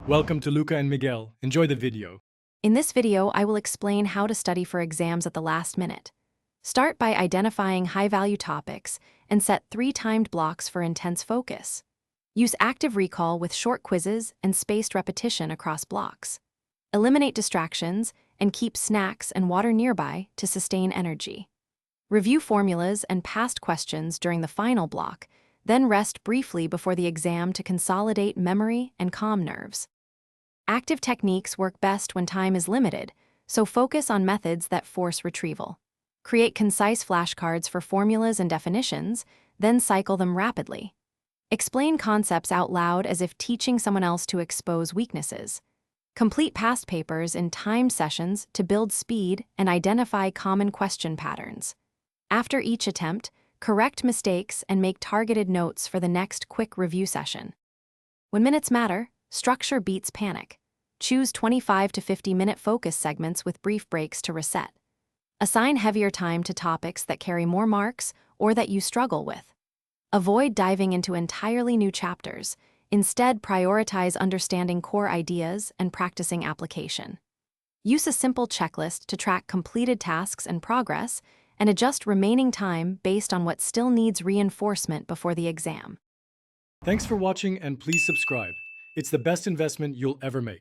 Welcome to Luca and Miguel. Enjoy the video. In this video, I will explain how to study for exams at the last minute. Start by identifying high-value topics and set 3 timed blocks for intense focus. Use active recall with short quizzes and spaced repetition across blocks. Eliminate distractions and keep snacks and water nearby to sustain energy. Review formulas and past questions during the final block, then rest briefly before the exam to consolidate memory and calm nerves. Active techniques work best when time is limited, so focus on methods that force retrieval. Create concise flashcards for formulas and definitions, then cycle them rapidly. Explain concepts out loud as if teaching someone else to expose weaknesses. Complete past papers in timed sessions to build speed and identify common question patterns. After each attempt, correct mistakes and make targeted notes for the next quick review session. When minutes matter, structure beats panic. Choose 25 to 50-minute focus segments with brief breaks to reset. Assign heavier time to topics that carry more marks or that you struggle with. Avoid diving into entirely new chapters. Instead, prioritize understanding core ideas and practicing application. Use a simple checklist to track completed tasks and progress, and adjust remaining time based on what still needs reinforcement before the exam. Thanks for watching and please subscribe. It's the best investment you'll ever make.